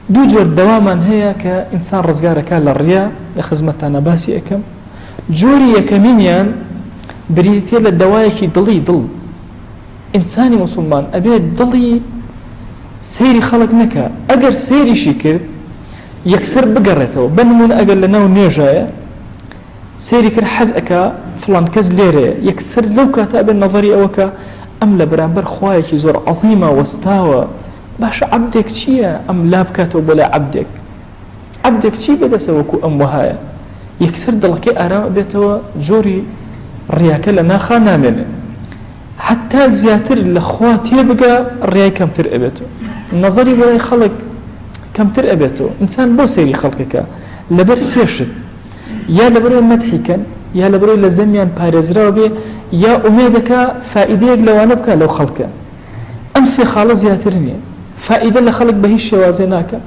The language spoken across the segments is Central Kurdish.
دوو جۆر دەوامان هەیە کە ئینسان ڕزگارەکە لە ڕیا لە خزمەتانە باسی ئەەکەم. جۆری یەکەمینیان بریتێ لە دەوایەکی دڵی دڵ. ئینسانی موسڵمان ئەبێت دڵی سەیری خەڵک نەکە، ئەگەر سەیریشی کرد یەکسەر بگەڕێتەوە. بنمونە ئەگەر لە ناو نوێژایە سەیری کرد حەز ئەکا فڵان کەس لێرەیە، یەکسەر لەو کاتە ئەبێت نەظەری ئەوەکە ئەم لە بەرامبەر خوایەکی زۆر عەظیمە وەستاوە، باشە عەبدێک چییە ئەم لا بکاتەوە بۆ لای عەبدێک؟ عەبدێک چی بەدەستە وەکو ئەم وەهایە؟ یەکسەر دڵەکەی ئارام بێتەوە، جۆری ڕیاکە لە ناخا نامێنێ. حتا زیاتر لە خوا تێبگە ڕیای کەمتر ئەبێتەوە، نەزەری بۆ لای خەڵک کەمتر ئەبێتەوە. ئینسان بۆ سەیری خەڵکەکە لەبەر سێشت، یا لەبەرەوەی مەدحیکەن، یا لەبەرەوەی لە زەمیان پارێزراوە بێ، یا ئومێدەکە فائیدەیەک لەوانە بکە لەو خەڵکە. ئەم سێ خاڵە زیاتر نییە. فائیدە لە خەڵک بە هیچ شێوازێ ناکە.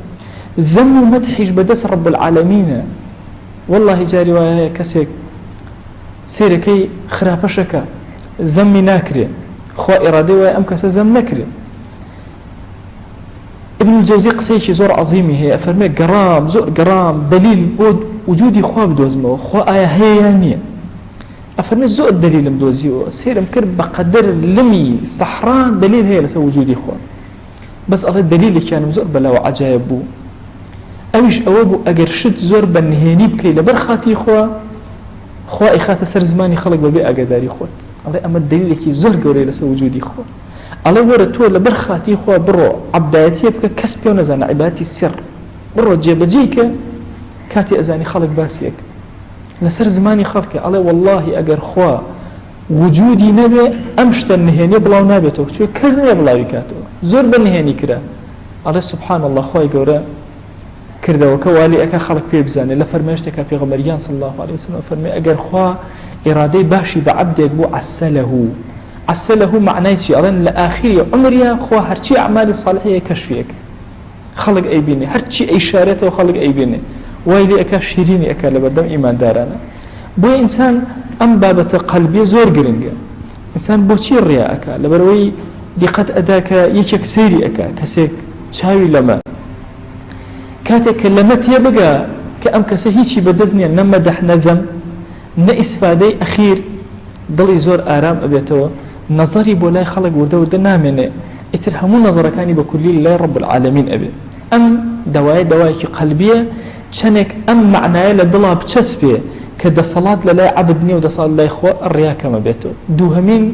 ذەم و مەدحیش بەدەست ڕەب العالەمینە. والله جاری وایە کەسێک سێرەکەی خراپەشەکە ذەمی ناکرێ، خوا ئێرادەی وایە ئەم کەسە زەم نەکرێ. ابن الجوزی قسەیەکی زۆر عەظیمی هەیە، ئەفەرمێ گەڕام زۆر گەڕام دلیل بۆ وجودی خوا بدۆزمەوە، خوا ئایا هەیە یان نییە؟ ئەفەرمێ زۆر دلیلم دۆزیەوە، سێرم کرد بەقەدر لمی سەحرا دلیل هەیە لەسەر وجودی خوا، بەس ئەڵێ دلیلێکیانم زۆر بەلاوە عەجایب بوو. ئەویش ئەوە بوو ئەگەر شت زۆر بە نهێنی بکەی لەبەر خاتی خوا، خوا ئیخاتە سەر زمانی خەڵک بەبێ ئاگاداری خۆت. ئەڵێ ئەمە دلیلێکی زۆر گەورەی لەسەر وجودی خوا. ئەڵێ وەرە تۆ لەبەر خاتی خوا بڕۆ عەبدایەتیە بکە، کەس پێ نەزانە، عیبادەتی سر بڕۆ جێبەجێی کە کاتی ئەزانی خەڵک باسیەک لەسەر زمانی خەڵکە. ئەڵێ واللهی ئەگەر خوا وجودی نەبێ ئەم شتە نهێنیە بڵاو نابێتەوە، چۆ کەس نییە بڵاوی کاتەوە، زۆر بە نهێنی کرا. ئەڵێ سوبحان الله، خوای گەورە کردەوەکە والی ئەکا خەڵک پێ بزانێ. لە فەرمایشتێکە پێغەمبەریان صلی الله عليه وسلم فەرمێ ئەگەر خوا ئێرادەی باشی بە عەبدێک بوو عەسەلەهو. عەسەلەهو معنای چی؟ ئەڵێن لە ئاخری عمریە خوا هەرچی ئەعمالی ساڵحەیە کەشفیەک خەڵک ئەیبینێ، هەرچی ئەیشارێتەوە خەڵک ئەیبینێ، وای لێ ئەکا شیرینی ئەکا لە بەردەم ئیماندارانە. بۆ ئینسان ئەم بابەتە قەلبیە زۆر گرنگە. ئینسان بۆچی ڕیا ئەکا؟ لەبەرەوەی دیقەت ئەدا کە یەکێک سەیری ئەکا، کەسێک چاوی لەمە کاتێک کە لەمە تێبگە کە ئەم کەسە هیچی بەدەست نییە، نە مەدەح نە ذەم نە ئیسفادەی ئەخیر، دڵی زۆر ئارام ئەبێتەوە، نەزەری بۆ لای خەڵک وردە وردە نامێنێ، ئیتر هەموو نەزەرەکانی بە کولی لای ڕەب العالەمین ئەبێ. ئەم دەوایە دەوایەکی قەلبیە، چەندێک ئەم معنایە لە دڵا بچەسپێ کە دەسەڵات لە لای عەبد نییە و دەسەڵات لای خوا، ڕیا کەمە بێتەوە. دووهەمین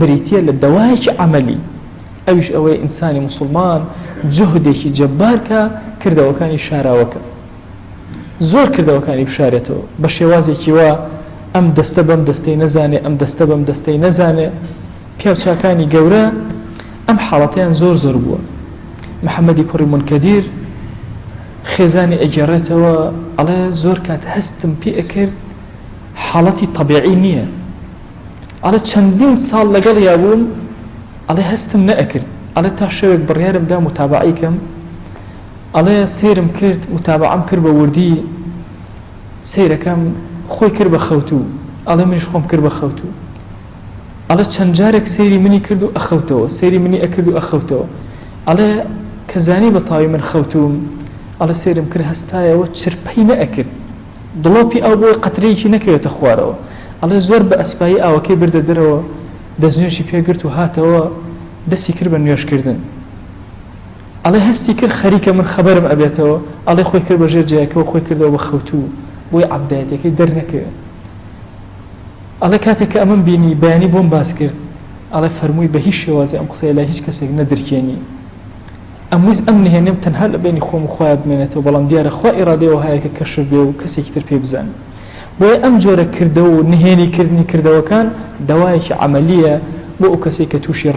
بریتیە لە دەوایەکی عەمەلی، ئەویش ئەوەی ئینسانی موسڵمان جهدێکی جەبار کە کردەوەکانی شاراوەکە، زۆر کردەوەکانی بشارێتەوە بە شێوازێکی وا ئەم دەستە بەم دەستەی نەزانێ، ئەم دەستە بەم دەستەی نەزانێ. پیاوچاکانی گەورە ئەم حاڵەتیان زۆر زۆر بووە. محەممەدی کوڕی منکەدیر خێزانی ئەگەڕێتەوە، ئەڵێ زۆر کات هەستم پێ ئەکرد حاڵەتی طەبیعی نییە، ئەڵێ چەندین ساڵ لەگەڵ یابووم، ئەڵێ هەستم نەئەکرد، ئەڵێ تا شەوێک بڕیارم دا متابعی کەم، ئەڵێ سیرم کرد، متابعەم کرد بە وردی، سیرەکەم خۆی کرد بە خەوتوو، ئەڵێ منیش خۆم کرد بە خەوتوو، ئەڵێ چەند جارێک سەیری منی کرد و ئەخەوتەوە، سەیری منی ئەکرد و ئەخەوتەوە، ئەڵێ کە زانی بە تاوی من خەوتوم، ئەڵێ سەیرم کرد هەستایەوە چرپەی نەئەکرد، دڵۆپی ئەو بۆی قەترەیەکی نەکەوێتە خوارەوە، ئەڵێ زۆر بە ئەسپایی ئاوەکەی بردە دەرەوە، دەستنوێژی پێگرت و هاتەوە دەستی کرد بە نوێژکردن، ئەڵێ هەستی کرد خەریکە من خەبەرم ئەبێتەوە، ئەڵێ خۆی کرد بە ژێر جیاکەوە، خۆی کردەوە بە خەوتوو، بۆی عەبدایەتەکەی دەرنەکەوێت. ئەڵێ کاتێک کە ئەمەم بینی بەیانی بۆم باس کرد، ئەڵێ فەرمووی بە هیچ شێوازێ ئەم قسەیە لای هیچ کەسێک نەدرکێنی، ئەم نهێنیم تەنها لە بینی خۆم و خۆیان بمێنێتەوە، بەڵام دیارە خوا ئیرادەیەوە هەیە کە کەشف بێ و کەسێکی تر پێ بزانێت. بۆیە ئەم جۆرە کردەوە و نهێنیکردنی کردەوەکان دەوایەکی عەمەلیە بۆ ئەو کەسێک کە تووشی